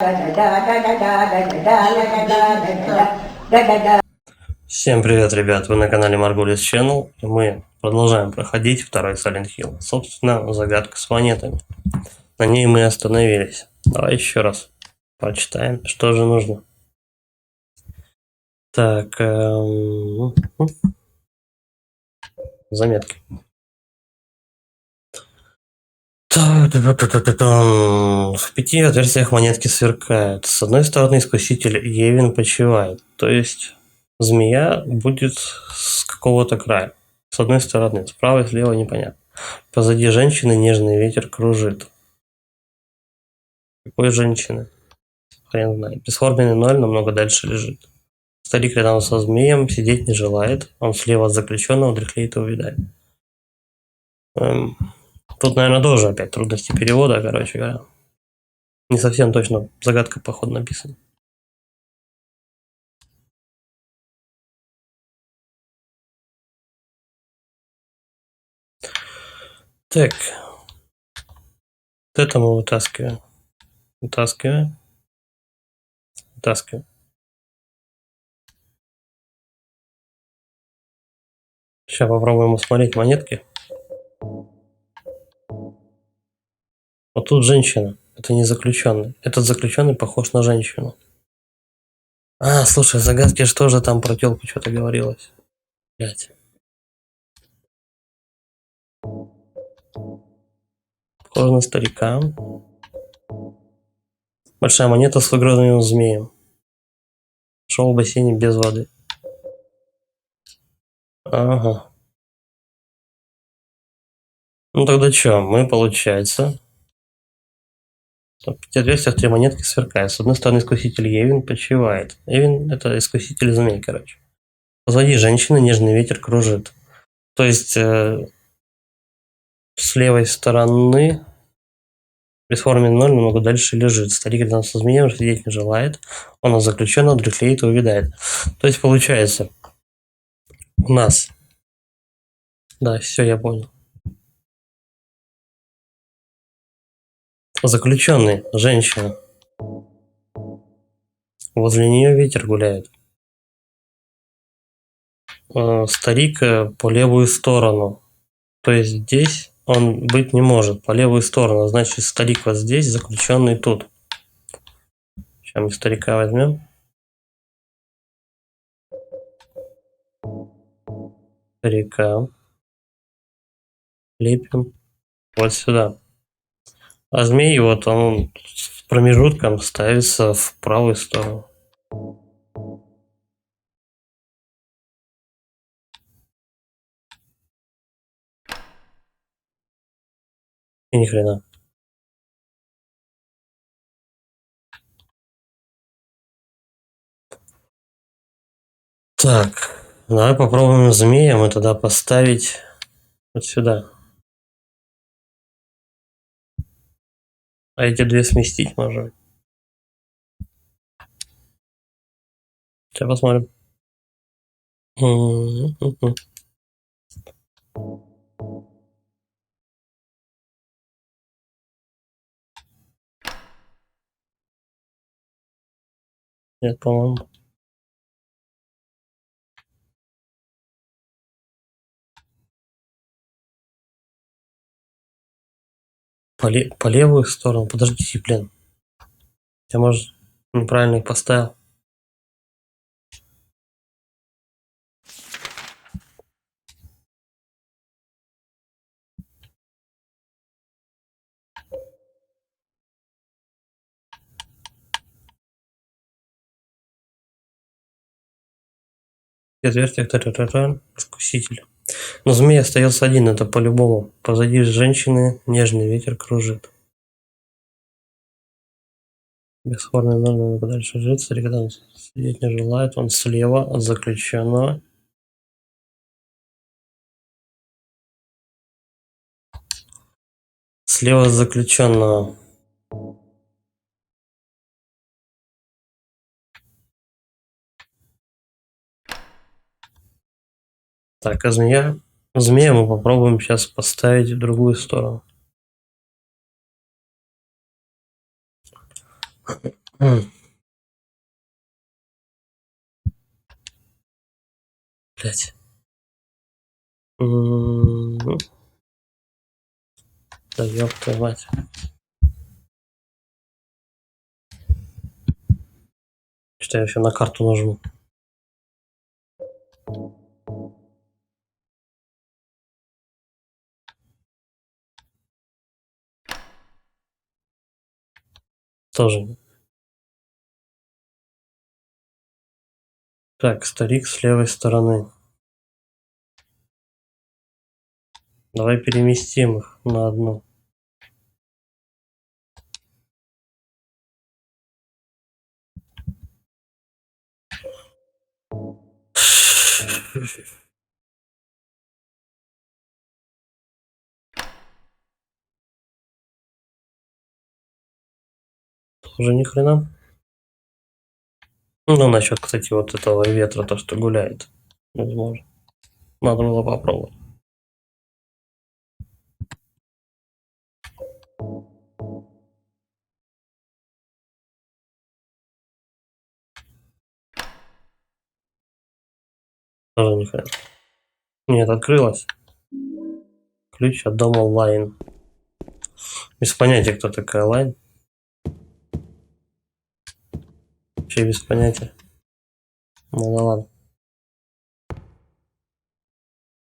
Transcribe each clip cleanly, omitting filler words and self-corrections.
Всем привет, ребят! Вы на канале Margulis Channel, и мы продолжаем проходить второй Silent Hill. Собственно, загадка с монетами. На ней мы остановились. Давай еще раз прочитаем, что же нужно. Так, заметки. В 5 отверстиях монетки сверкают. С одной стороны искуситель Евин почивает, то есть змея будет с какого-то края. С одной стороны, справа и слева непонятно. Позади женщины нежный ветер кружит. Какой женщины? Хрен знает. Бесформенный ноль намного дальше лежит. Старик рядом со змеем сидеть не желает. Он слева от заключенного дряхлеет и увядает. Тут, наверное, тоже опять трудности перевода, короче говоря. Не совсем точно загадка, походу, написана. Так. Вот это мы вытаскиваем. Вытаскиваем. Вытаскиваем. Сейчас попробуем усмотреть монетки. Вот тут женщина. Это не заключенный. Этот заключенный похож на женщину. А, слушай, в загадке же тоже там про тёлку что-то говорилось. Блять. Похоже на старика. Большая монета с выгрызенным змеем. Шел в бассейне без воды. Ага. Ну тогда что, мы, получается... В 5 отверстиях 3 монетки сверкают. С одной стороны искуситель Евин почивает. Евин это искуситель змей, короче. Позади женщины нежный ветер кружит. То есть с левой стороны бесформенный ноль намного дальше лежит. Старик рядом со змеем сидеть не желает. Он от заключенного дряхлеет и увядает. То есть получается у нас... Да, все, я понял. Заключенный, женщина. Возле нее ветер гуляет. Старик по левую сторону. То есть здесь он быть не может. По левую сторону. Значит, старик вот здесь, заключенный тут. Сейчас мы старика возьмем. Старика. Лепим вот сюда. А змей вот он с промежутком ставится в правую сторону. И ни хрена. Так, давай попробуем змея мы тогда поставить вот сюда. А эти две сместить можно. Сейчас посмотрим. Нет, по-моему. По левую сторону. Подождите, блин. Я, может, неправильно их поставил. Отверстие, искуситель. Но змей остается один, это по-любому. Позади женщины нежный ветер кружит. Бесформенный ноль надо подальше жить. Старик там сидеть не желает. Он слева от заключенного. Слева от заключенного. Так, а змея мы попробуем сейчас поставить в другую сторону. Блять. Да ёб твою мать. Что я еще на карту нажму? Тоже. Так, старик с левой стороны. Давай переместим их на одну. Уже ни хрена. Ну, насчет, кстати, вот этого ветра, то, что гуляет. Возможно. Надо было попробовать. Тоже ни хрена. Нет, открылось. Ключ от дома Лайн. Без понятия, кто такая Лайн. Вообще без понятия. Ну да ладно.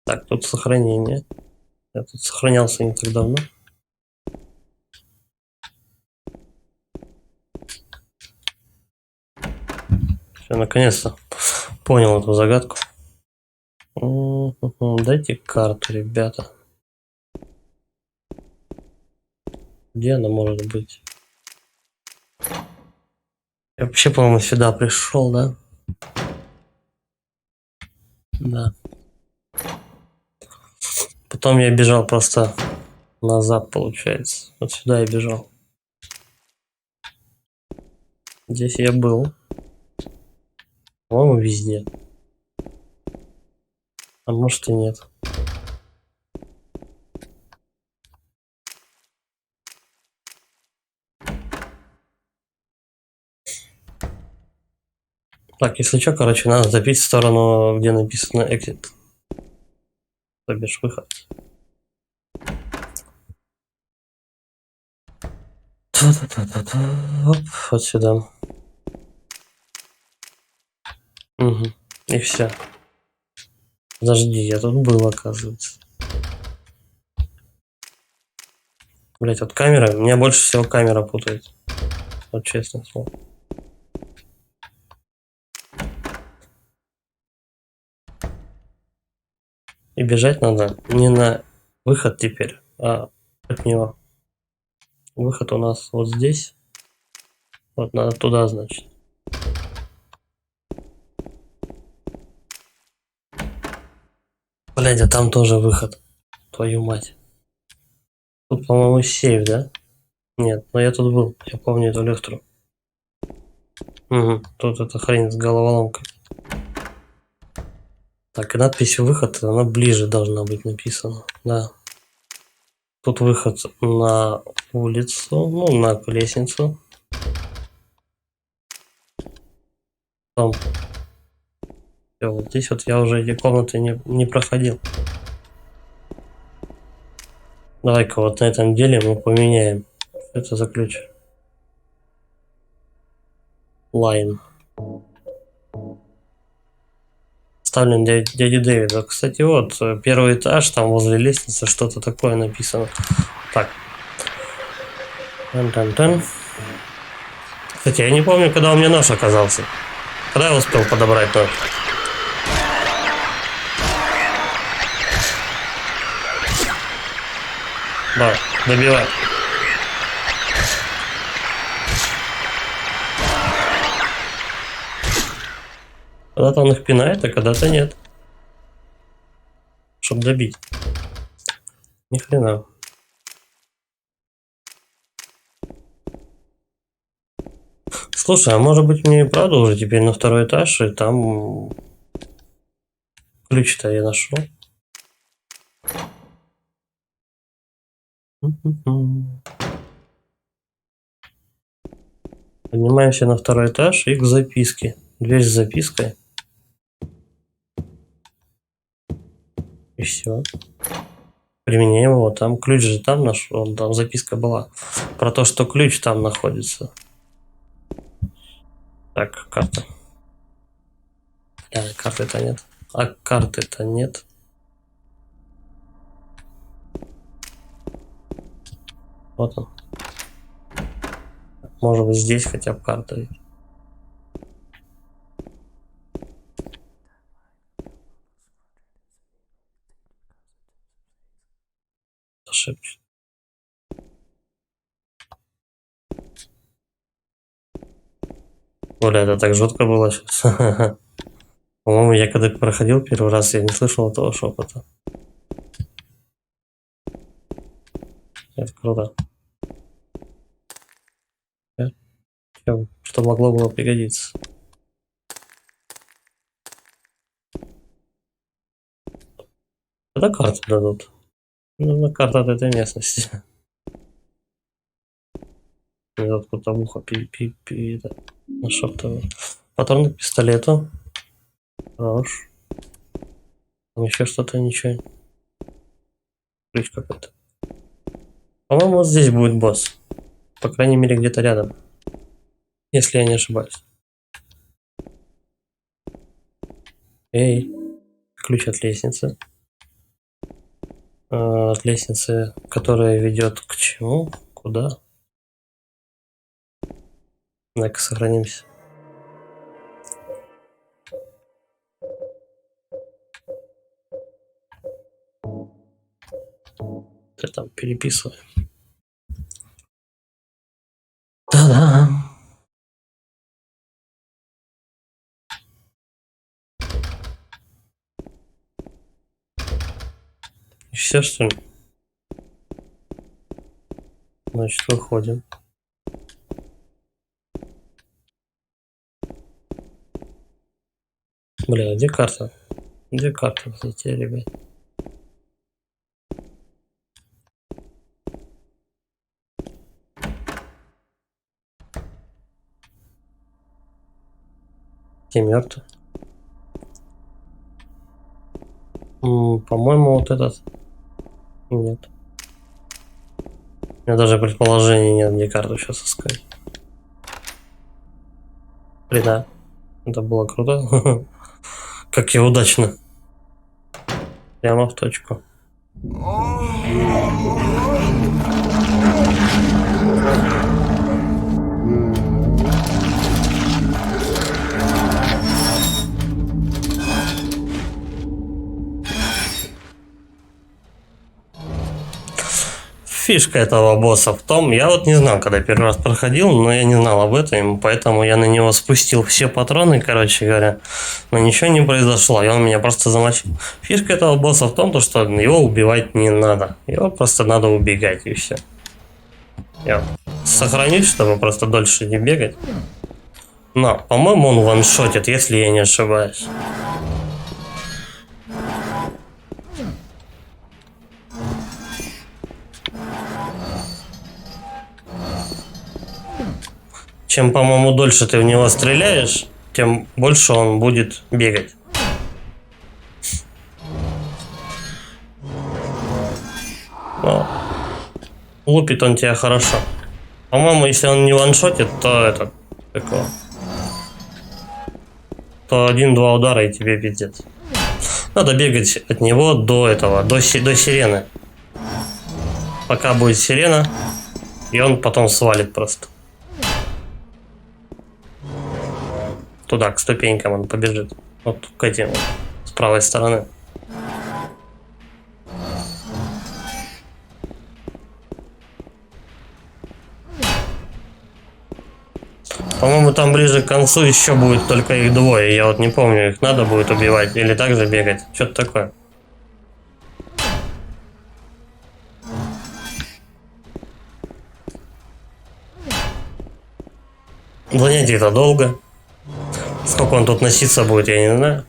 Так, тут сохранение. Я тут сохранялся не так давно. Все, наконец-то понял эту загадку. Дайте карту, ребята. Где она может быть? Я вообще, по-моему, сюда пришел, да? Да. Потом я бежал просто назад, получается. Вот сюда я бежал. Здесь я был. По-моему, везде. А может и нет. Так, если что, короче, надо запить в сторону, где написано exit. То бишь выход. Оп, вот сюда. Угу. И все. Подожди, я тут был, оказывается. Блять, вот камера. Меня больше всего камера путает. Вот честно слово. И бежать надо не на выход теперь, а от него. Выход у нас вот здесь. Вот надо туда, значит. Блядь, а там тоже выход. Твою мать. Тут, по-моему, сейф, да? Нет, но я тут был. Я помню эту люстру. Угу. Тут эта хрень с головоломкой. Так, и надпись «Выход», она ближе должна быть написана. Да. Тут выход на улицу, ну, на лестницу. Там. Всё, вот здесь вот я уже эти комнаты не проходил. Давай-ка вот на этом деле мы поменяем. Что это за ключ? Лайн. Ставлен дяде Дэвиду. Кстати, вот первый этаж, там возле лестницы что-то такое написано. Так. Тан-тан-тан. Кстати, я не помню, когда у меня нож оказался. Когда я успел подобрать нож? Да, добивай. Когда-то он их пинает, а когда-то нет. Чтоб добить. Ни хрена. Слушай, а может быть мне и правда уже теперь на второй этаж, и там ключ-то я нашел. Поднимаемся на второй этаж и к записке. Дверь с запиской. И все. Применяем его. Там ключ же там наш. Там записка была. Про то, что ключ там находится. Так, карта. Карты-то нет. А карты-то нет. Вот он. Может быть, здесь хотя бы карта есть. Шепчет. Бля, это так жутко было сейчас. По-моему, я когда проходил первый раз, я не слышал этого шепота. Это круто. Что могло было пригодиться. Это карты дадут. Нужна карта от этой местности. Откуда ухо нашептывает. Патрон к пистолету. Хорош. Там еще что-то, ничего. Ключ какой-то. По-моему, вот здесь будет босс. По крайней мере, где-то рядом. Если я не ошибаюсь. Эй. Ключ от лестницы. От лестницы, которая ведет к чему? Куда? Так, сохранимся. Ты там переписывай. Да-да. И все, что ли? Значит, выходим. Бля, где карта? Где карта, кстати, ребят? Те мертвы. По-моему, вот этот. Нет. У меня даже предположения нет, где карту сейчас искать. Блин, это было круто. Как я удачно. Прямо в точку. Фишка этого босса в том, я вот не знал, когда первый раз проходил, но я не знал об этом, поэтому я на него спустил все патроны, короче говоря, но ничего не произошло, и он меня просто замочил. Фишка этого босса в том, что его убивать не надо, его просто надо убегать, и все. Я сохранюсь, чтобы просто дольше не бегать. Но, по-моему, он ваншотит, если я не ошибаюсь. Чем, по-моему, дольше ты в него стреляешь, тем больше он будет бегать. Но лупит он тебя хорошо. По-моему, если он не ваншотит, то это такое. То 1-2 удара и тебе пиздец. Надо бегать от него до этого, до сирены. Пока будет сирена, и он потом свалит просто. Туда, к ступенькам он побежит. Вот к этим, с правой стороны. По-моему, там ближе к концу еще будет только их двое. Я вот не помню, их надо будет убивать или также бегать. Что-то такое. Занятие-то долго. Сколько он тут носиться будет, я не знаю.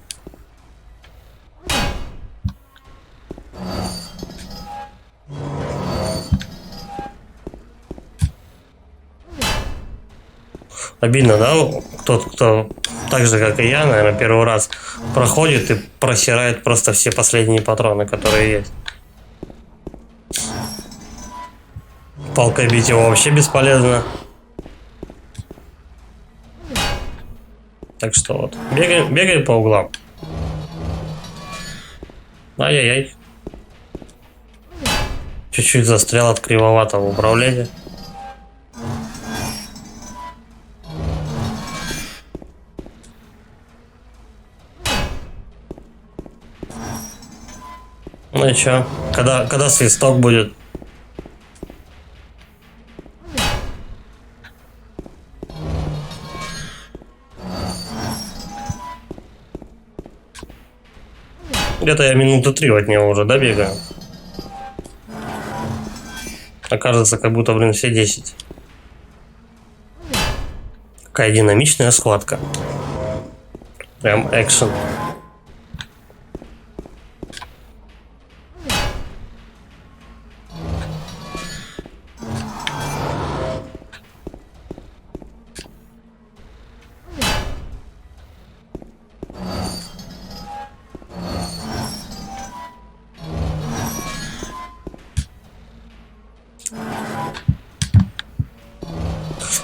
Обидно, да? Кто так же, как и я, наверное, первый раз проходит и просирает просто все последние патроны, которые есть. Палкой бить его вообще бесполезно. Так что вот, бегаем по углам. Ай-яй-яй. Чуть-чуть застрял от кривоватого управления. Ну и чё? Когда свисток будет? Где-то я минуты 3 от него уже добегаю. Окажется, как будто, блин, все 10. Какая динамичная схватка. Прям экшен.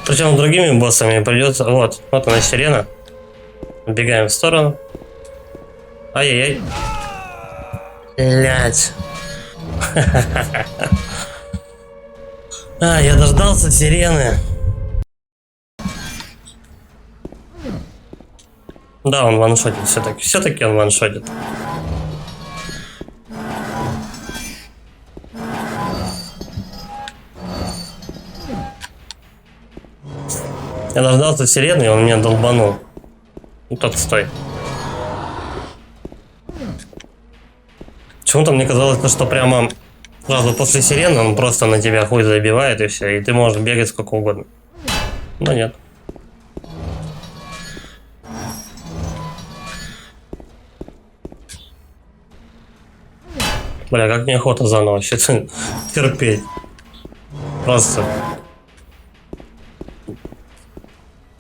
Причем с другими боссами придется... Вот она сирена. Убегаем в сторону. Ай-яй-яй. Блять. Я дождался сирены. Да, он ваншотит все-таки. Все-таки он ваншотит. Я дождался сирены, и он меня долбанул. Ну так, стой. Почему-то мне казалось, что прямо сразу после сирены он просто на тебя хуй забивает и все, и ты можешь бегать сколько угодно. Но нет. Бля, как неохота заново вообще терпеть. Просто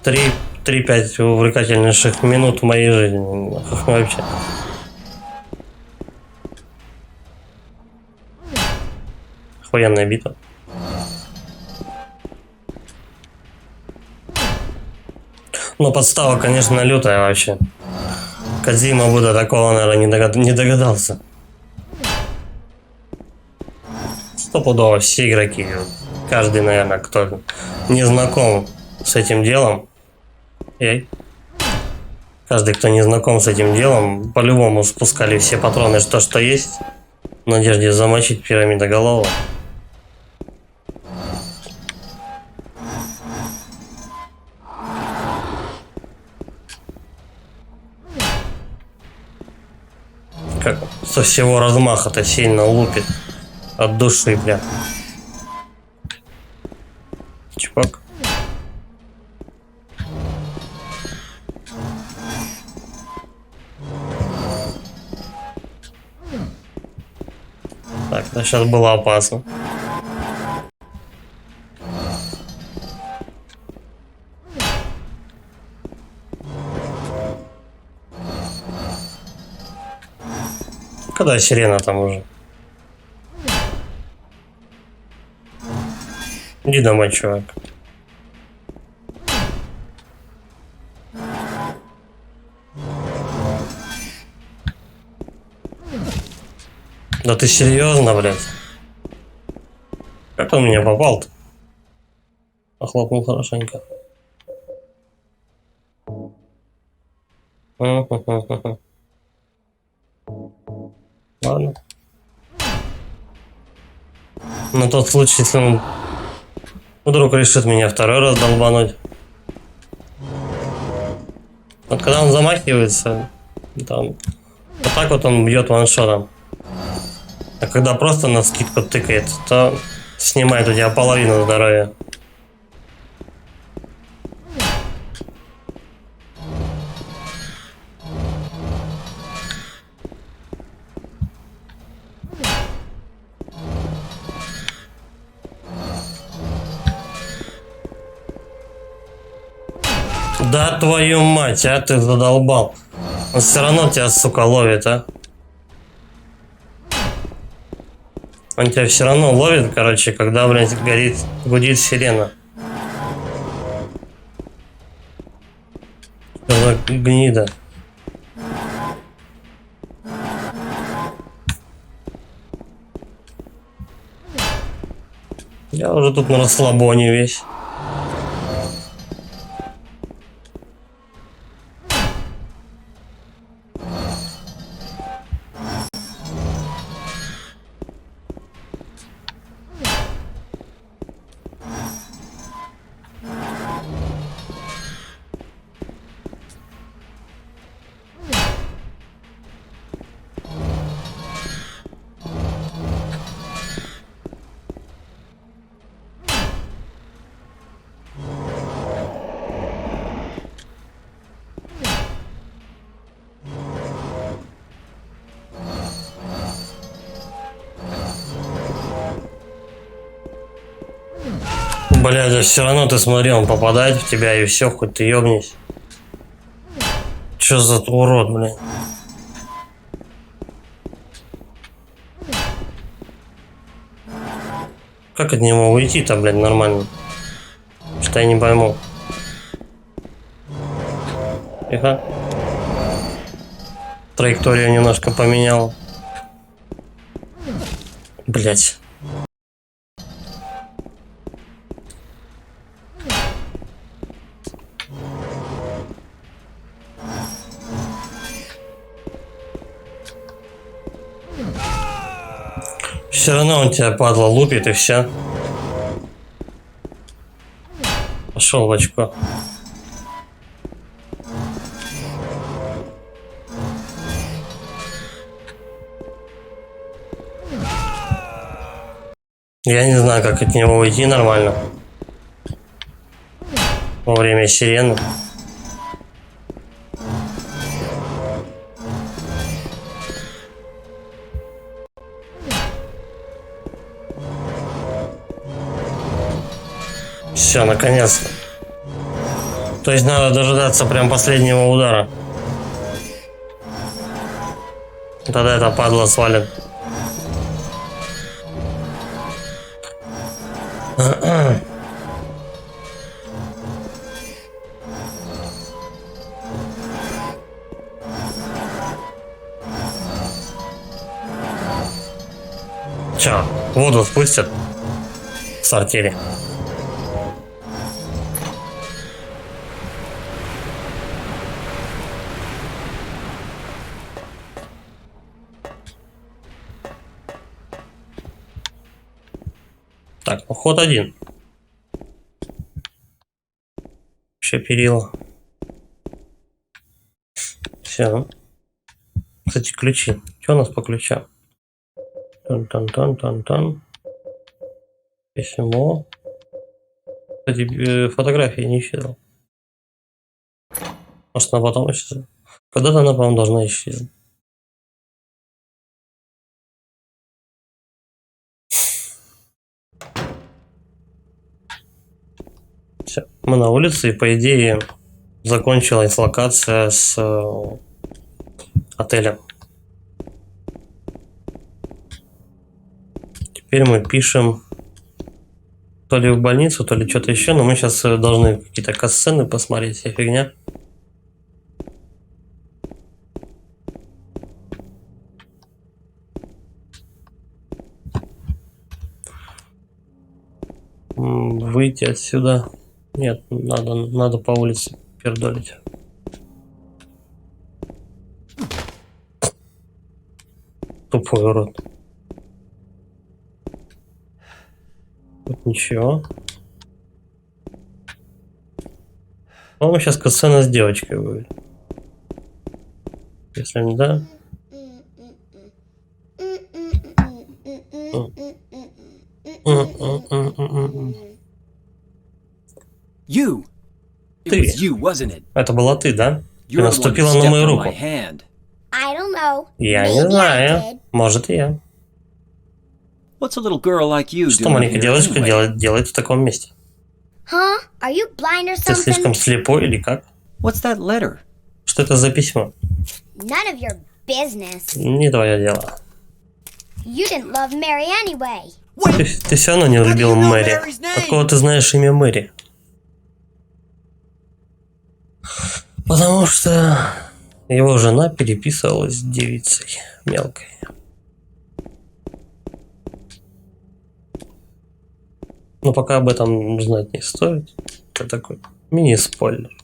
3-5 увлекательнейших минут в моей жизни. Вообще. Охуенная битва. Но подстава, конечно, лютая вообще. Кодзима бы до такого, наверное, не догадался. Стопудово все игроки. Каждый, наверное, кто не знаком с этим делом. Каждый, кто не знаком с этим делом, по-любому спускали все патроны, что есть, в надежде замочить пирамидоголового. Как со всего размаха-то сильно лупит от души, бля. Чувак. Так, это сейчас было опасно. Когда сирена там уже? Иди домой, чувак. Да ты серьезно, блядь? Как он меня попал-то? Охлопнул хорошенько. Ладно. На тот случай, если он вдруг решит меня второй раз долбануть. Вот когда он замахивается, там, вот так вот он бьет ваншотом. А когда просто на скидку тыкает, то снимает у тебя половину здоровья. Да твою мать, а ты задолбал. Он все равно тебя, сука, ловит, а. Он тебя все равно ловит, короче, когда, блядь, гудит сирена. Что за гнида? Я уже тут на расслабоне весь. Блядь, да все равно ты смотри, он попадает в тебя и все, хоть ты ёбнись. Чё за урод, блядь? Как от него уйти-то, блядь, нормально? Что я не пойму. Тихо. Траекторию немножко поменял. Блядь. Все равно он тебя, падла, лупит и все. Пошел в очко. Я не знаю, как от него уйти нормально. Во время сирены. Все, наконец-то. То есть надо дожидаться прям последнего удара. Тогда это падла свалит. Чё, воду спустят в сортире? Так, ну ход один. Все перила. Все. Кстати, ключи. Что у нас по ключам? Тан-тан-тан-тан-тан. Письмо. Кстати, фотографии не исчезла. Может, она потом исчезла? Когда-то она, по-моему, должна исчезнуть. Все. Мы на улице, и по идее закончилась локация с отелем. Теперь мы пишем то ли в больницу, то ли что-то еще, но мы сейчас должны какие-то катсцены посмотреть, вся фигня. Выйти отсюда. Нет, надо по улице пердолить. Тупой урод. Тут ничего. По-моему, сейчас катсцена с девочкой будет. Если не да. Ты. Это была ты, да? Ты наступила на мою руку. Я не знаю. Может, и я. Что маленькая девочка делает в таком месте? Ты слишком слепой или как? What's that letter? Что это за письмо? None of your business. Не твое дело. You didn't love Mary anyway. Ты все равно не любил Мэри. Откуда ты знаешь имя Мэри? Потому что его жена переписывалась с девицей мелкой. Но пока об этом знать не стоит. Это такой мини-спойлер.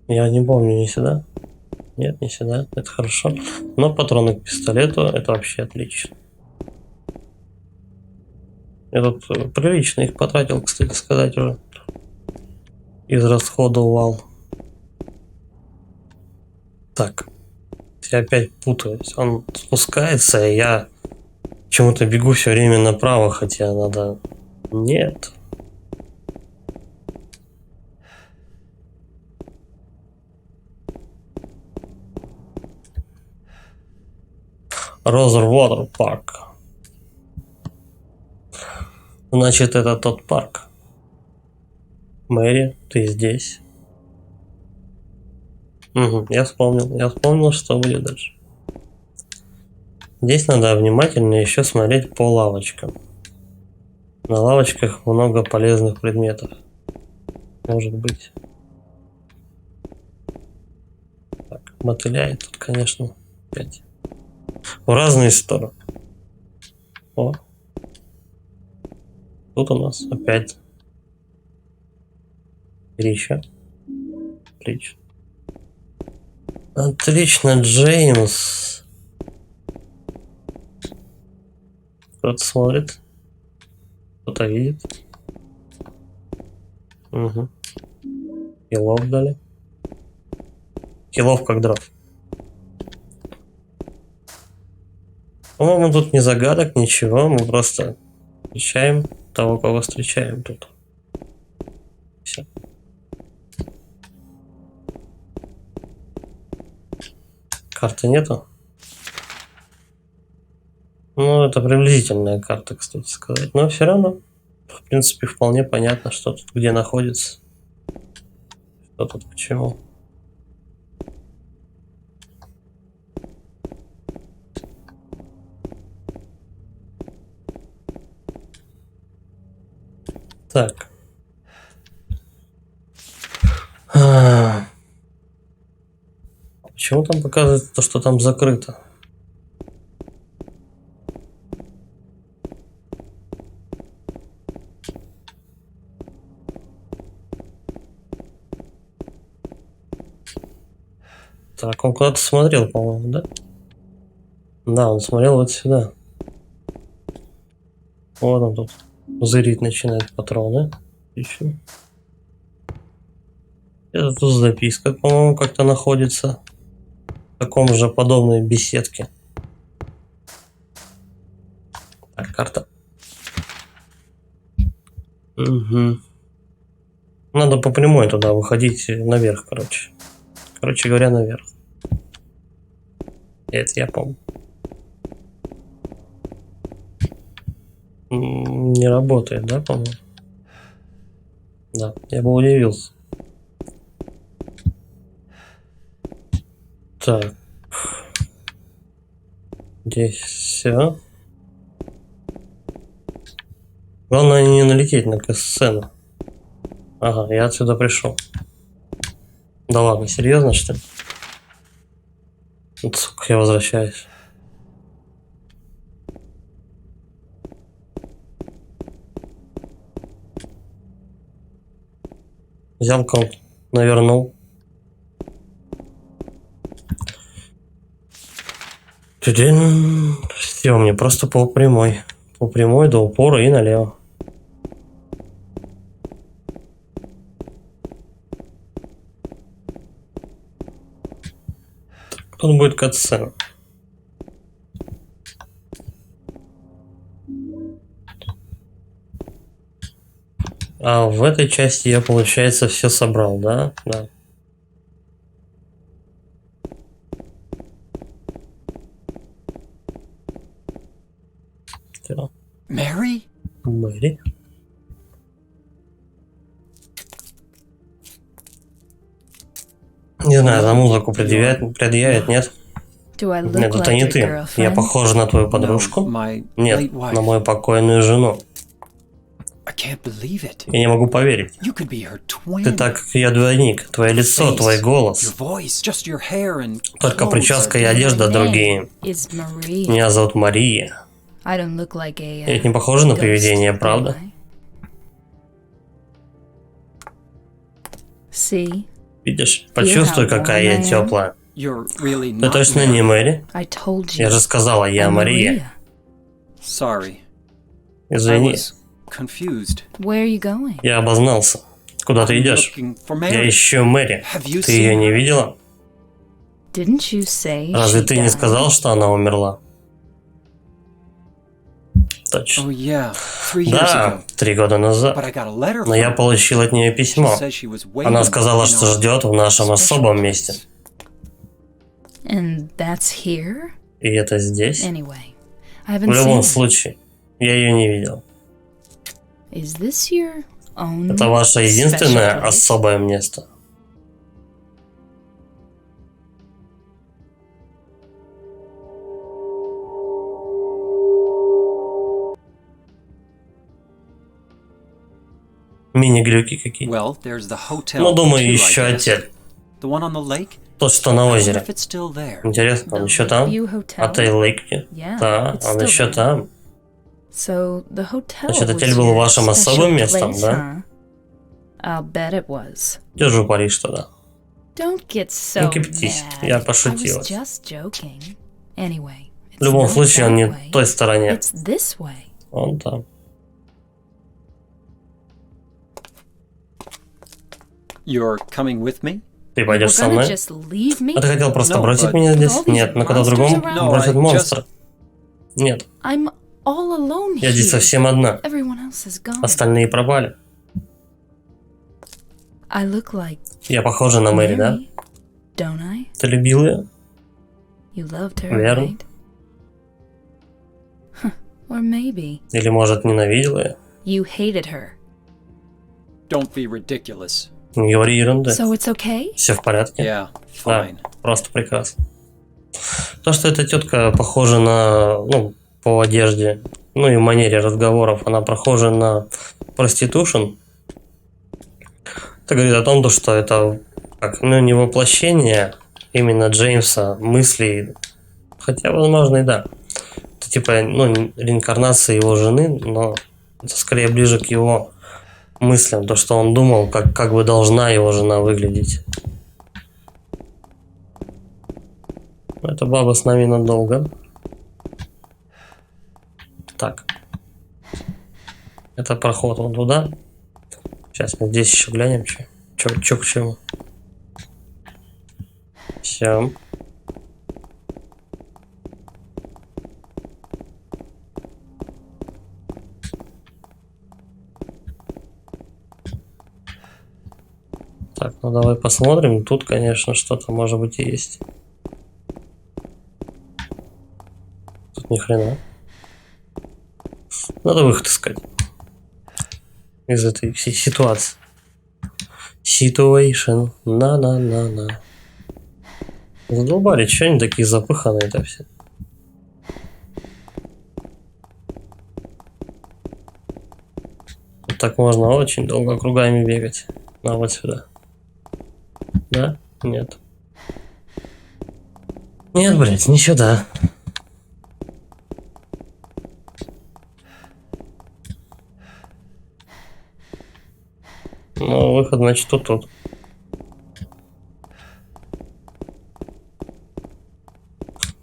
Я не помню, не сюда. Нет, не сюда. Это хорошо. Но патроны к пистолету — это вообще отлично. Я тут прилично их потратил, кстати сказать, уже. Израсходовал. Так. Я опять путаюсь. Он спускается, и я почему-то бегу все время направо, хотя надо... Нет. Розервотер парк. Значит, это тот парк. Мэри, ты здесь? Угу, я вспомнил, что будет дальше. Здесь надо внимательно еще смотреть по лавочкам. На лавочках много полезных предметов. Может быть. Так, мотыляет тут, конечно, опять. В разные стороны. О. Тут у нас опять Риша. Отлично. Отлично, Джеймс. Кто-то смотрит. Кто-то видит. Угу. Килов дали. Килов как дров. По-моему, тут не загадок, ничего. Мы просто встречаем того, кого встречаем тут. Все. Карты нету? Ну, это приблизительная карта, кстати сказать. Но все равно, в принципе, вполне понятно, что тут где находится. Что тут к чему. Так. Почему там показывает то, что там закрыто? Так, он куда-то смотрел, по-моему, да? Да, он смотрел вот сюда. Вот он тут зырить начинает патроны. Еще. Это тут записка, по-моему, как-то находится. В таком же подобной беседке. Так, карта. Угу. Надо по прямой туда выходить наверх, короче. Короче говоря, наверх. Это я помню. Не работает, да, по-моему? Да, я бы удивился. Так. Здесь все. Главное не налететь на сцену. Ага, я отсюда пришел. Да ладно, серьезно, что ли? Вот, сука, я возвращаюсь. Взял комп, навернул. Все, мне просто по прямой. По прямой до упора и налево. Тут будет катсцена. А в этой части я, получается, все собрал, да? Да. Mary? Мэри. Не знаю, за музыку предъявят, нет? Do I look Нет, это like не your ты. Я girlfriend? похожа на твою подружку? Нет, на мою покойную жену. Я не могу поверить. Ты так, как я двойник. Твое лицо, твой голос. Только прическа и одежда другие. Is Marie. Меня зовут Мария. I don't look like a Я ведь не похожа на ghost, привидение, do правда? I? See, Видишь, почувствуй, какая я теплая. Ты точно не Мэри? I told you. Я же сказала, я I'm Мария. Sorry. I Извини, was confused. Where are you going? я обознался. Куда ты I'm идешь? looking for Я Mary. ищу Мэри. Have you Ты ее seen не her? видела? Didn't you say Разве she ты не died? сказал, что она умерла? Oh Точно. yeah, 3 years Да, ago. 3 года But назад. I got a letter Но from я her. получил от нее She письмо. said she was waiting Она сказала, in что our ждет в нашем особом месте. And that's here? И это здесь. Anyway, I В haven't любом seen her. случае, я ее не видел. Is this your own Это ваше единственное special place? особое место. Мини-глюки какие. Well, there's the hotel. Ну, думаю, too, I еще guess. отель. The one on the lake? Тот, что на I wonder озере. if it's still there. Интересно, он The еще там? Lakeview Hotel? Отель Лейквью? Yeah, Да, it's он still еще there. там. So the hotel Значит, was отель был your вашим special особым местом, place, да? huh? I'll bet it was. Держу Париж тогда. Don't get so Не кипятись, mad. я I was пошутила. just joking. Anyway, В любом it's not случае, он that не way. в той стороне. It's this way. Он там. You're coming with me? Ты пойдешь We're со gonna мной? just leave me? А ты хотел просто No, бросить but- меня With здесь? all these Нет, на кого monsters другом around? No, бросят I монстра. Нет, I'm all alone я здесь here. совсем одна. Everyone else is gone. Остальные пропали. I look like Я похожа на Мэри, да? Mary, don't I? Ты любил ее? You loved her, Верно. right? Huh. Or maybe Или, может, ненавидел ее? you hated her. Don't be ridiculous. Не говори ерунды. So it's okay? Все в порядке? Yeah, Да, fine. просто прекрасно. То, что эта тетка похожа на, ну, по одежде, ну и манере разговоров, она похожа на проститушен. Это говорит о том, то, что это как, ну, не воплощение именно Джеймса мыслей, хотя, возможно, и да. Это типа, ну, реинкарнация его жены, но это скорее ближе к его мыслям, то, что он думал, как бы должна его жена выглядеть. Эта баба с нами надолго. Так. Это проход вон туда. Сейчас мы здесь еще глянем, что к чему. Все. Так, ну давай посмотрим. Тут, конечно, что-то может быть и есть. Тут ни хрена. Надо выход искать из этой всей ситуации. Situation. На. Задолбали, что они такие запыханные-то все? Вот так можно очень долго кругами бегать. На вот сюда. Да? Нет. Нет, блядь, не сюда. Ну, выход, значит, тут.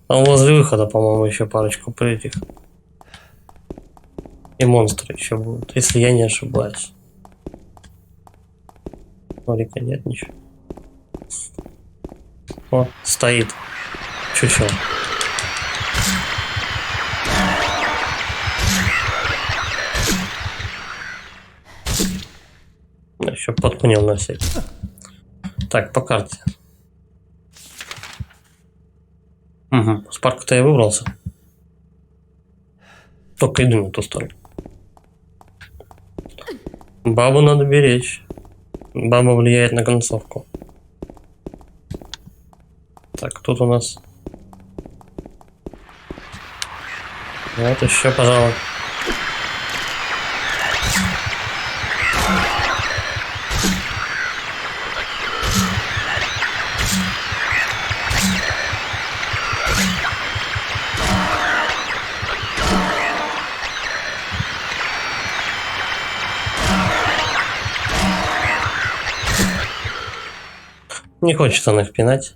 Там возле выхода, по-моему, еще парочку этих. И монстры еще будут, если я не ошибаюсь. Смотри-ка, нет ничего. О, стоит. Чё? Еще подкунем на всякий. Так, по карте. Угу. С парка-то я выбрался. Только иду на ту сторону. Бабу надо беречь. Баба влияет на концовку. Так, тут у нас... Вот еще, пожалуй. Не хочет он их пинать.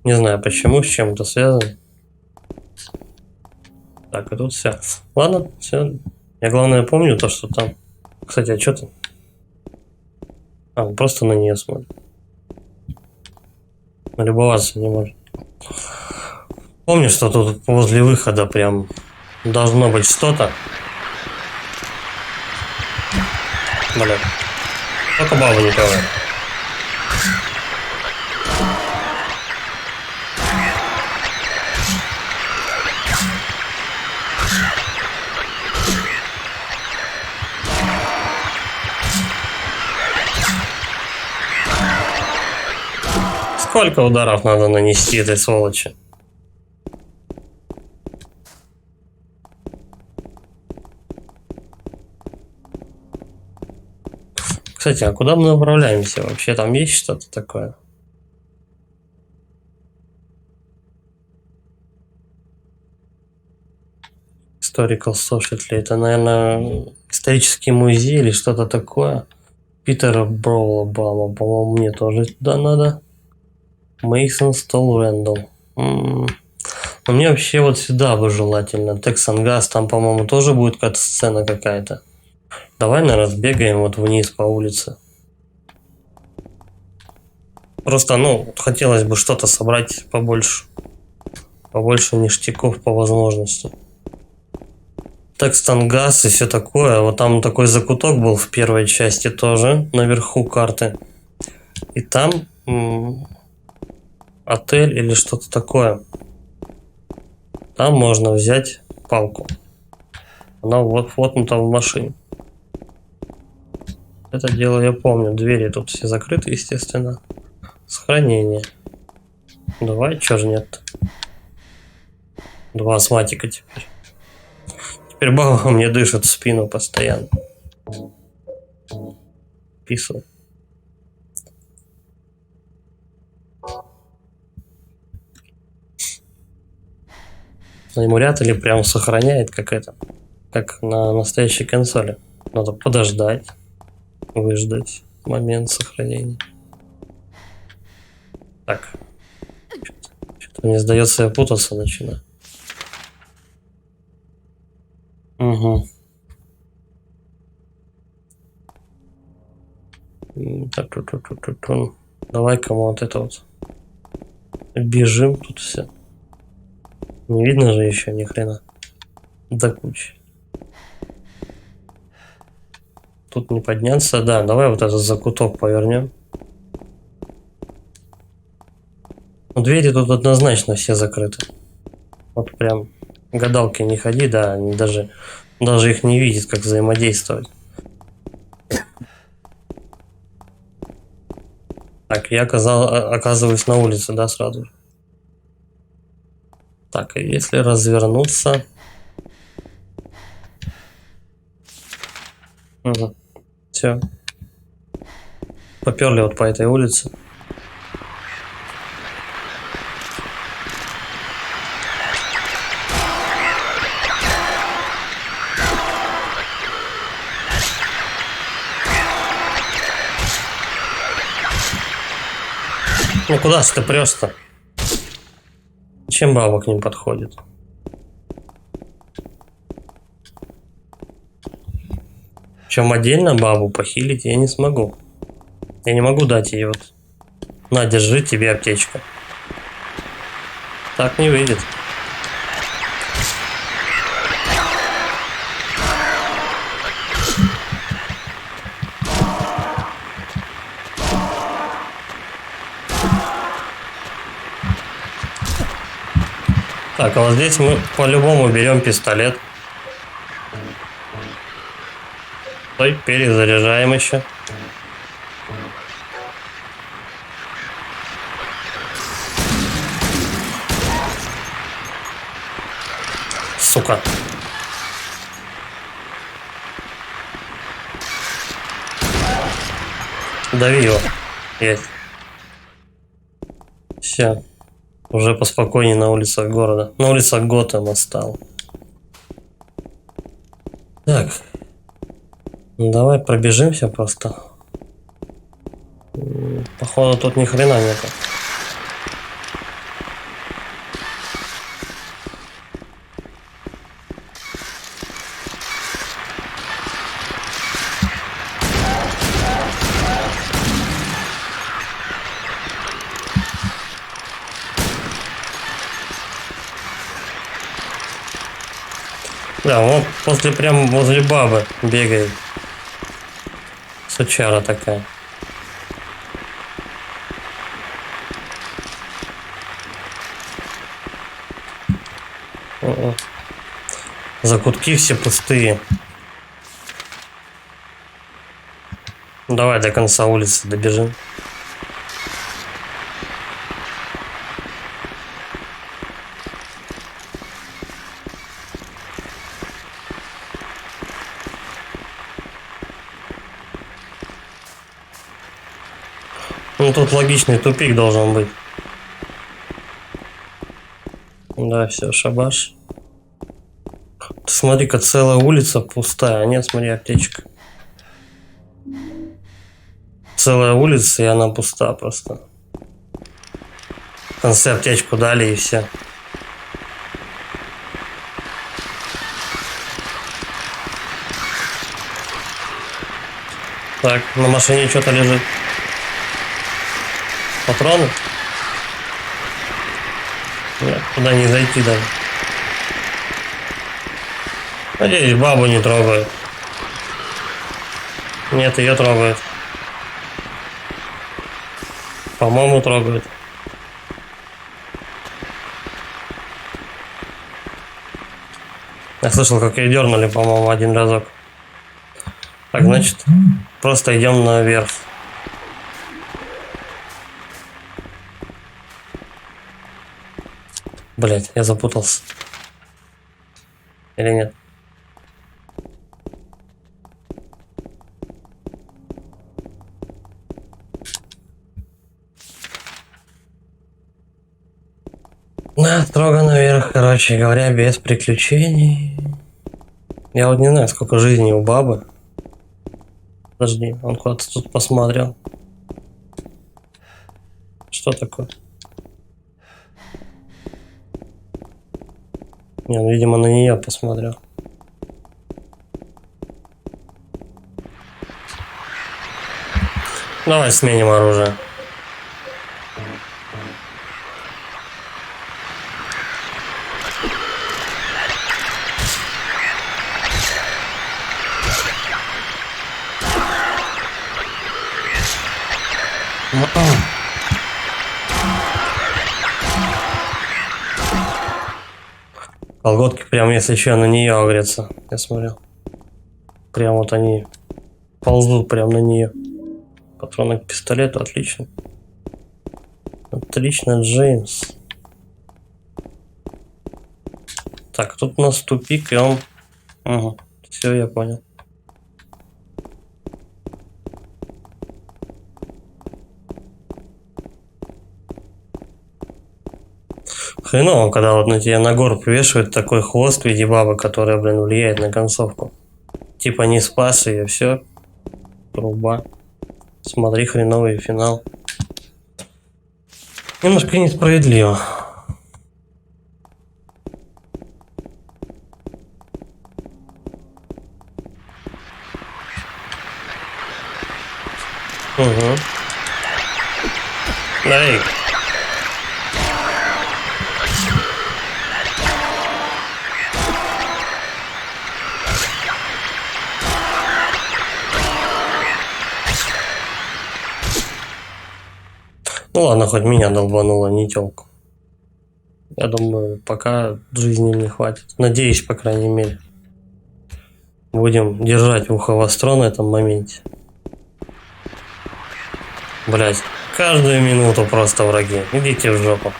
Не знаю почему, с чем это связано. Так, и тут все. Ладно, все. Я главное помню то, что там. Кстати, а что ты? А, он просто на нее смотрит. Любоваться не может. Помню, что тут возле выхода прям должно быть что-то. Блин. Только баба не трогает. Сколько ударов надо нанести этой сволочи? Кстати, а куда мы направляемся? Вообще там есть что-то такое? Historical Society. Это, наверное, исторический музей или что-то такое. Питера Броулабама. По-моему, мне тоже туда надо. Мейсон Стол Рэндалл. Но мне вообще вот сюда бы желательно. Texan Gas, там, по-моему, тоже будет какая-то сцена какая-то. Давай, наверное, сбегаем вот вниз по улице. Просто, ну, хотелось бы что-то собрать побольше. Побольше ништяков по возможности. Texan Gas и все такое. Вот там такой закуток был в первой части тоже, наверху карты. И там... отель или что-то такое. Там можно взять палку. Она вот воткнута в машине. Это дело я помню. Двери тут все закрыты, естественно. Сохранение. Давай, чё же нет? Два астматика теперь. Теперь баба мне дышит в спину постоянно. Писал. Эмулятор или прям сохраняет как это, как на настоящей консоли. Надо подождать, выждать момент сохранения. Так, что-то мне сдается, я путаться начинаю. Угу. Так, давай-ка мы вот это вот бежим тут все. Не видно же еще ни хрена. До кучи. Тут не подняться. Да, давай вот этот закуток повернем. Ну, двери тут однозначно все закрыты. Вот прям гадалки не ходи, да, они даже их не видят, как взаимодействовать. Так, я оказываюсь на улице, да, сразу же. Так, и если развернуться... Угу. Все. Поперли вот по этой улице. Ну куда ж ты прешь-то? Чем баба к ним подходит? Причем отдельно бабу похилить я не смогу. Я не могу дать ей вот. На, держи, тебе аптечка. Так не выйдет. Так, а вот здесь мы по-любому берем пистолет. Стой, перезаряжаем еще. Сука. Дави его. Есть. Все. Уже поспокойнее на улицах города. На улицах Готэма стал. Так. Ну, давай пробежимся просто. Походу тут ни хрена нету. Да, вот после прям возле бабы бегает. Сучара такая. О-о. Закутки все пустые. Давай до конца улицы добежим. Ну тут логичный тупик должен быть. Да, все, шабаш. Смотри-ка, целая улица пустая. Нет, смотри, аптечка. Целая улица, и она пуста просто. В конце аптечку дали, и все. Так, на машине что-то лежит. Патроны? Нет, туда не зайти даже. Надеюсь, бабу не трогают. Нет, ее трогают. По-моему, трогают. Я слышал, как ее дернули, по-моему, один разок. Так, значит, просто идем наверх. Блять, я запутался. Или нет? Да, строго наверх, короче говоря, без приключений. Я вот не знаю, сколько жизней у бабы. Подожди, он куда-то тут посмотрел. Что такое? Не, он, видимо, на нее посмотрел. Давай сменим оружие. Колготки прям, если еще на нее огреться, я смотрел. Прям вот они ползут прям на нее. Патроны к пистолету, отлично. Отлично, Джеймс. Так, тут у нас тупик, и он... Угу, все, я понял. Хреново, когда вот на тебя на горб вешают такой хвост в виде бабы, которая, блин, влияет на концовку. Типа не спас ее, все. Труба. Смотри, хреновый финал. Немножко несправедливо. Угу. Эй. Ну ладно, хоть меня долбануло, не тёлку. Я думаю, пока жизни не хватит. Надеюсь, по крайней мере. Будем держать ухо востро на этом моменте. Блять, каждую минуту просто враги. Идите в жопу.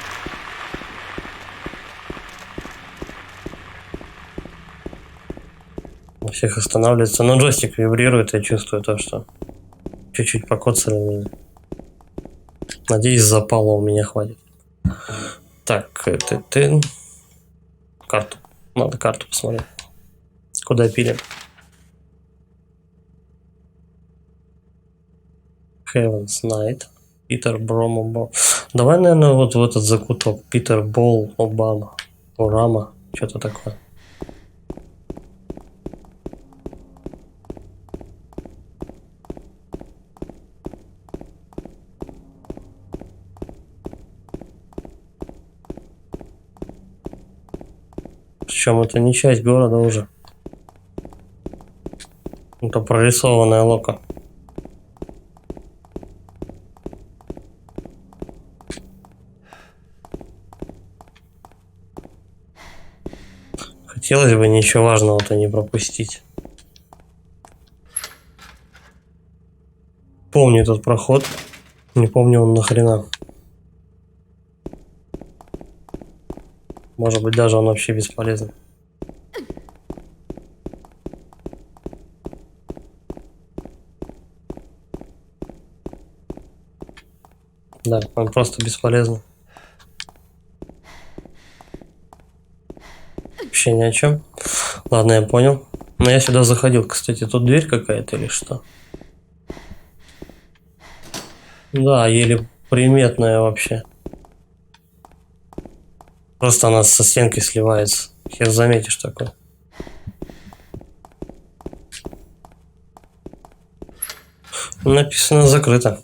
всех останавливается. Но джойстик вибрирует, я чувствую то, что чуть-чуть покоцали меня. Надеюсь, запала у меня хватит. Так, ты. Карту. Надо карту посмотреть. Куда пилим? Heaven's Night. Питер Брома Обама. Давай, наверное, вот в этот закуток. Питер Бол Обама. Урама. Что-то такое. Причем это не часть города уже. Это прорисованная лока. Хотелось бы ничего важного-то не пропустить. Помню этот проход. Не помню он нахрена. Может быть, даже он вообще бесполезен. Да, он просто бесполезен. Вообще ни о чем. Ладно, я понял. Но я сюда заходил, кстати. Тут дверь какая-то или что? Да, еле приметная вообще. Просто она со стенкой сливается. Хер заметишь такое. Написано закрыто.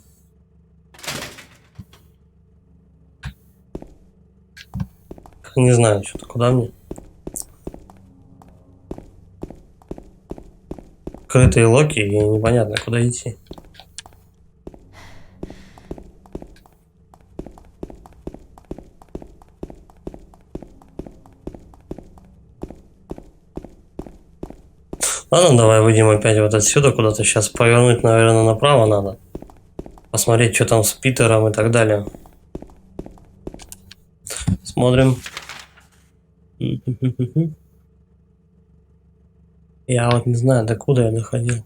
Не знаю, что-то куда мне. Крытые локи, и непонятно, куда идти. Ладно, давай выйдем опять вот отсюда куда-то. Сейчас повернуть, наверное, направо надо. Посмотреть, что там с Питером и так далее. Смотрим. Я вот не знаю, докуда я доходил.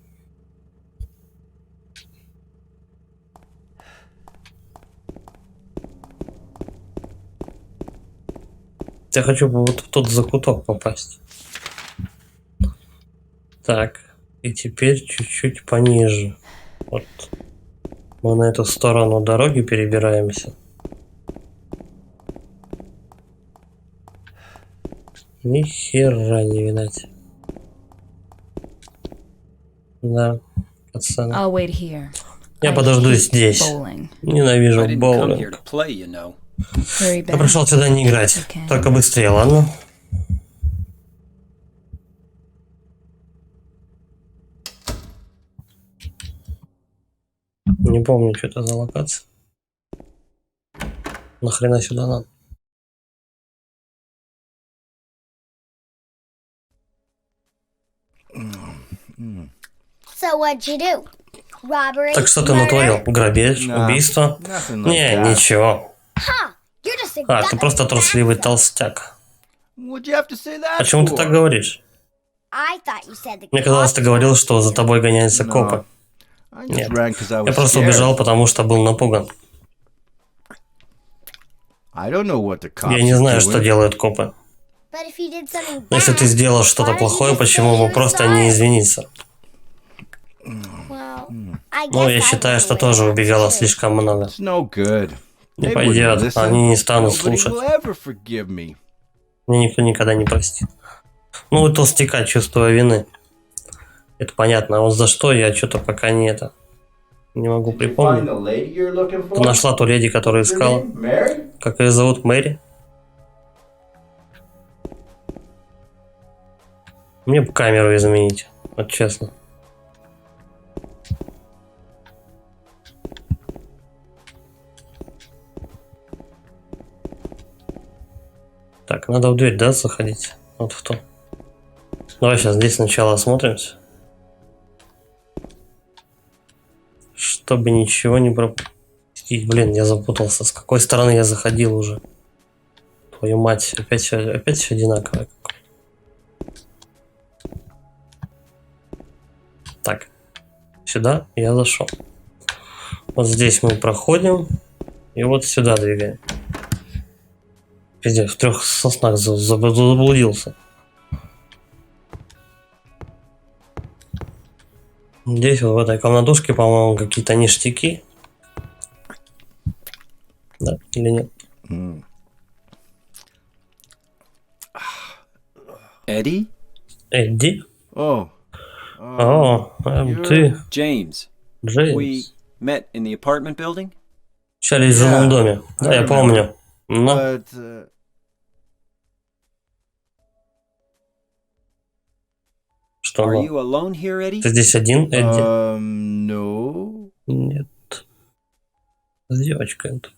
Я хочу вот в тот закуток попасть. Так, и теперь чуть-чуть пониже. Вот. Мы на эту сторону дороги перебираемся. Ни хера не видать. Да, пацаны. I'll wait here. Я I подожду hate здесь. bowling. Ненавижу I didn't come here боулинг. to play, you know. Very Я bad. пришел сюда не играть. Okay. Только быстрее, ладно? Не помню, что это за локация. Нахрена сюда надо? So what'd you do? Robbery? Так что ты murder? натворил? Грабеж? Nah, Убийство? nothing like Не, that. ничего. Huh, you're just a А, ты gutter. просто трусливый That's all. толстяк. What'd you have to say that Почему ты for? так говоришь? I thought you said the Мне казалось, ты cops говорил, were что за тобой гоняются No. копы. I just Нет. ran 'cause I Я was просто scared. убежал, потому что был напуган. I don't know what the cops Я не are знаю, doing. что делают копы. But if you did something Но если ты bad, сделал что-то why did you плохое, just почему say you бы were просто sorry? не извиниться? Well, I Ну, guess я I считаю, went что away тоже once убегало too. слишком много. It's no good. Не They пойдет, wouldn't listen. они не станут Nobody слушать. will ever forgive me. Мне никто никогда не простит. Ну, у толстяка чувство вины. Это понятно. А вот за что я что-то пока не это. Не могу припомнить. Ты нашла ту леди, которую искала? Как ее зовут? Мэри? Мне бы камеру изменить. Вот честно. Так, надо в дверь, да, заходить? Вот в ту. Давай сейчас здесь сначала осмотримся. Чтобы ничего не пропустить. Блин, я запутался. С какой стороны я заходил уже? Твою мать. Опять все одинаковое. Сюда я зашел. Вот здесь мы проходим. И вот сюда двигаем. Пиздец, в 3 соснах заблудился. Здесь вот в этой комнатушке, по-моему, какие-то ништяки. Да, или нет? Eddie? Эдди? Oh. О, ты, James. We Джеймс. met in the apartment building? Общались в жилом Yeah, доме. Да, I я remember. помню. Но But что, Are ну, you alone here, Eddie? ты здесь один, Эдди? no. Нет. С девочкой тут.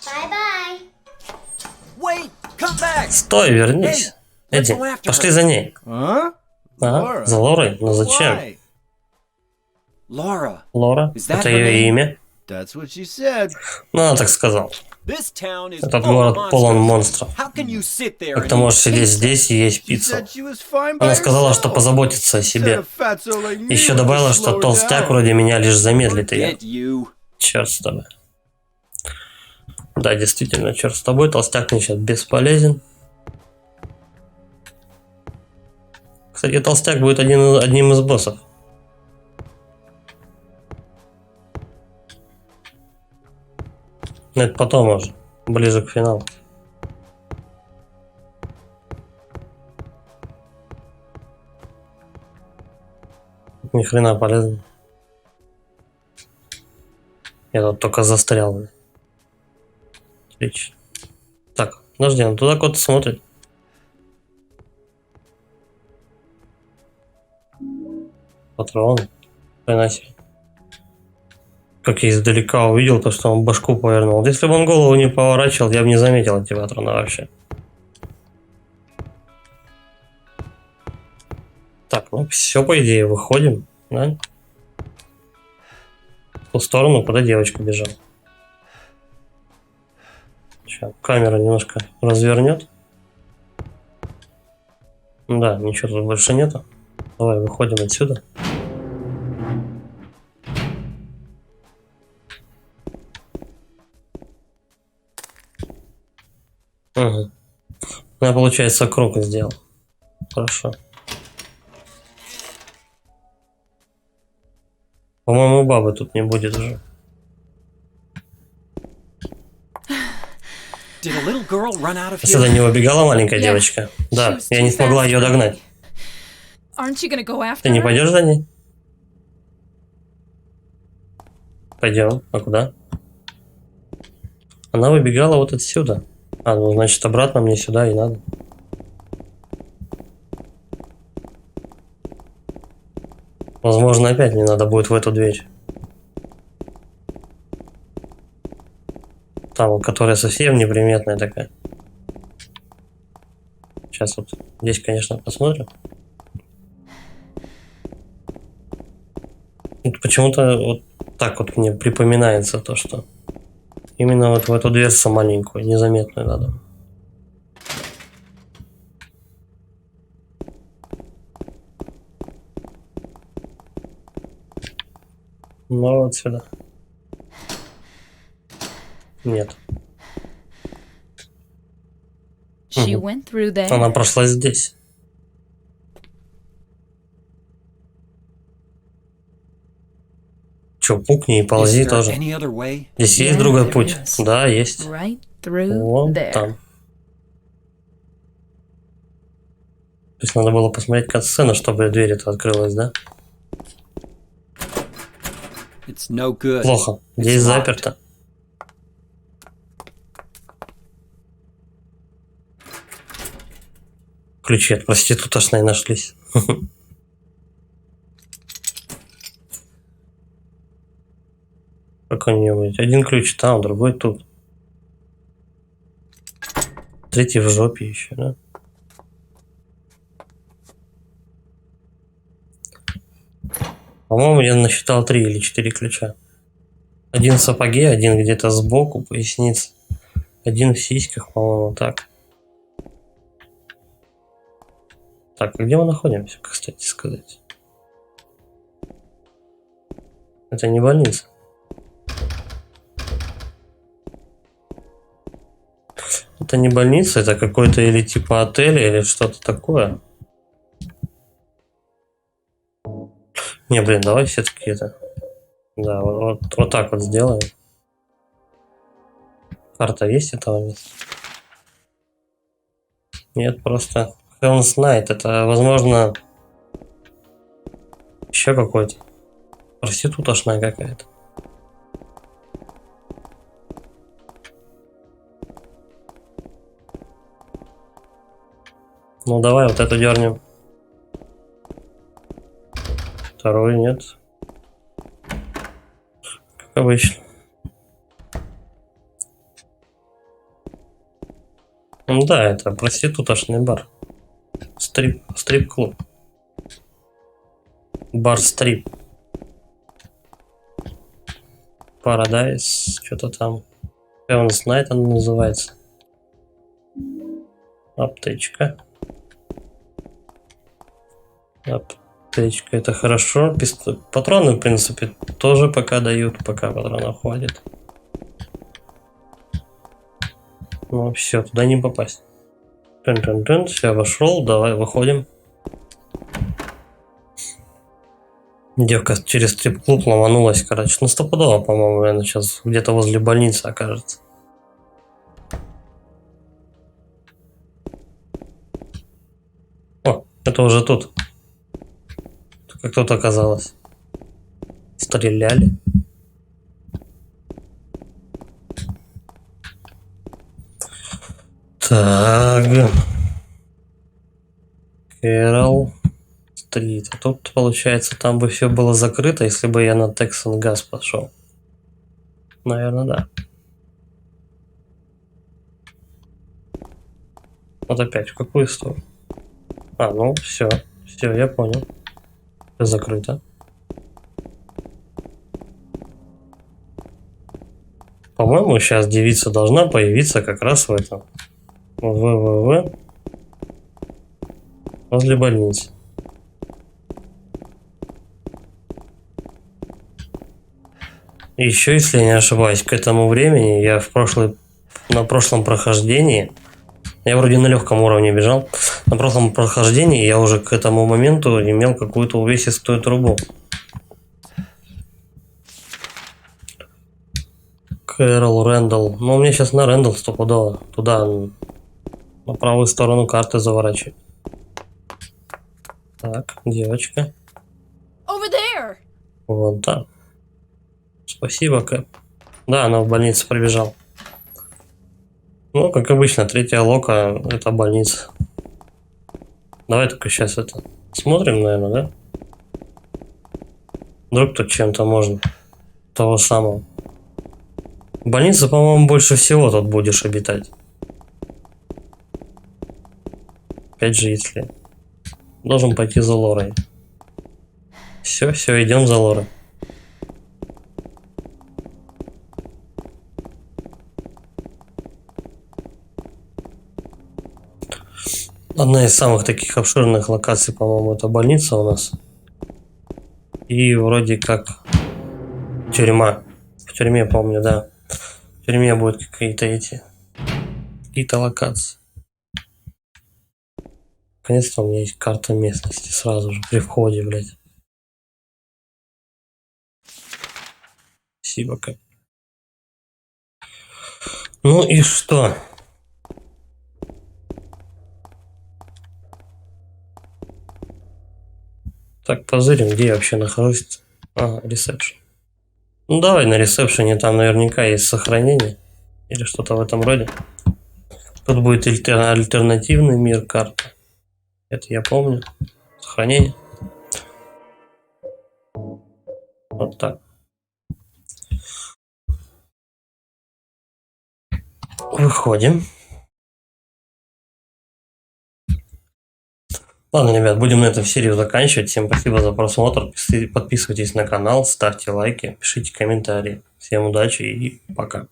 Bye-bye. Wait! Come back! Стой, вернись. Эй, Эдди, let's go after пошли her. за ней. Huh? Ага, Laura. за Лорой? Но зачем? Why? Laura, Лора? Is that Это her ее name? имя? That's what she said. Ну, она так сказала. this town is Этот full of город полон monsters. монстров. How can you sit there Как and ты можешь eat сидеть pizza? здесь и есть She пиццу? said she was fine by Она сказала, что herself. позаботится о Said a себе. fatso like me Еще would добавила, just что slow толстяк down. вроде меня лишь замедлит ее. Get you. Черт с тобой. Да, действительно, черт с тобой, толстяк мне сейчас бесполезен. Кстати, толстяк будет одним из боссов. Но это потом уже, ближе к финалу. Ни хрена полезно. Я тут только застрял. Отлично. Так, подожди, он туда куда-то смотрит. Патроны. Приносит. Как я издалека увидел, то что он башку повернул. Вот если бы он голову не поворачивал, я бы не заметил эти патроны вообще. Так, ну все, по идее, выходим, да? В ту сторону, куда девочка бежала. Сейчас камера немножко развернет. Да, ничего тут больше нету. Давай выходим отсюда. Угу. Я, получается, круг сделал. Хорошо. По-моему, бабы тут не будет уже. Did a little girl run out of Сюда here? не убегала маленькая Yeah. девочка? Да, She was я не too смогла fast ее for me. догнать. Aren't you gonna go after Ты не her? пойдешь за ней? Пойдем. А куда? Она выбегала вот отсюда. А, ну значит обратно мне сюда и надо. Возможно, опять мне надо будет в эту дверь. Там, вот, которая совсем неприметная такая. Сейчас вот здесь, конечно, посмотрим. Вот почему-то вот так вот мне припоминается то, что именно вот в эту дверцу маленькую, незаметную надо. Ну вот сюда. Нет. She Мгм. went through there. Она прошла здесь. Че, пукни и Is ползи there тоже. any other way? Здесь есть Yeah, другой there путь? is. Да, есть. Right through Вон there. там. То есть надо было посмотреть катсцену, чтобы дверь эта открылась, да? It's no good. Плохо. Здесь It's locked. заперто. Ключи от проститутошной нашлись. Какой-нибудь. Один ключ там, другой тут. Третий в жопе еще, да? По-моему, я насчитал 3 или 4 ключа. Один в сапоге, один где-то сбоку, поясница. Один в сиськах, по-моему, так. Так, а где мы находимся, кстати сказать? Это не больница. Это не больница, это какой-то или типа отель, или что-то такое. Не, блин, давай все-таки это... Да, вот так вот сделаем. Карта есть этого места? Нет, просто Heaven's Night. Это, возможно, еще какой-то проститутошная какая-то. Ну давай вот эту дернем. Второй нет. Как обычно. Ну да, это проститутошный бар. Стрип-клуб. Бар-стрип. Paradise, что-то там. Heaven's Night она называется. Аптечка. Аптечка, это хорошо. Патроны, в принципе, тоже пока дают, пока патронов хватит. Ну все, туда не попасть. Тын-тын-тын, все, вошел, давай, выходим. Девка через стрип-клуб ломанулась, короче. Ну, стопудово, по-моему, она сейчас где-то возле больницы окажется. О, это уже тут. Как тут оказалось. Стреляли. Так. Кэрол Стрит. А тут, получается, там бы все было закрыто, если бы я на Texan Gas пошел. Наверное, да. Вот опять в какую сторону? А, ну все, я понял. Все закрыто. По-моему, сейчас девица должна появиться как раз в этом. ВВВ. Возле больницы. И еще, если я не ошибаюсь, к этому времени я на прошлом прохождении, я вроде на легком уровне бежал, на прошлом прохождении я уже к этому моменту имел какую-то увесистую трубу. Кэрол Рэндалл. Ну, мне сейчас на Рэндалл стопудово. Туда, на правую сторону карты заворачивать. Так, девочка. Over there. Вот там. Спасибо, Кэп. Да, она в больницу прибежала. Ну, как обычно, третья лока — это больница. Давай только сейчас это смотрим, наверное, да? Вдруг тут чем-то можно. Того самого. В больнице, по-моему, больше всего тут будешь обитать. Опять же, если... Должен пойти за Лорой. Все, идем за Лорой. Одна из самых таких обширных локаций, по-моему, это больница у нас. И вроде как тюрьма. В тюрьме, помню, да. В тюрьме будут какие-то локации. Наконец-то у меня есть карта местности сразу же при входе, блядь. Спасибо, Кэп. Ну и что? Так, позырим, где я вообще нахожусь. Ага, ресепшн. Ну давай на ресепшене, там наверняка есть сохранение. Или что-то в этом роде. Тут будет альтернативный мир карты. Это я помню. Сохранение. Вот так. Выходим. Ладно, ребят, будем на этом серию заканчивать. Всем спасибо за просмотр. Подписывайтесь на канал, ставьте лайки, пишите комментарии. Всем удачи и пока.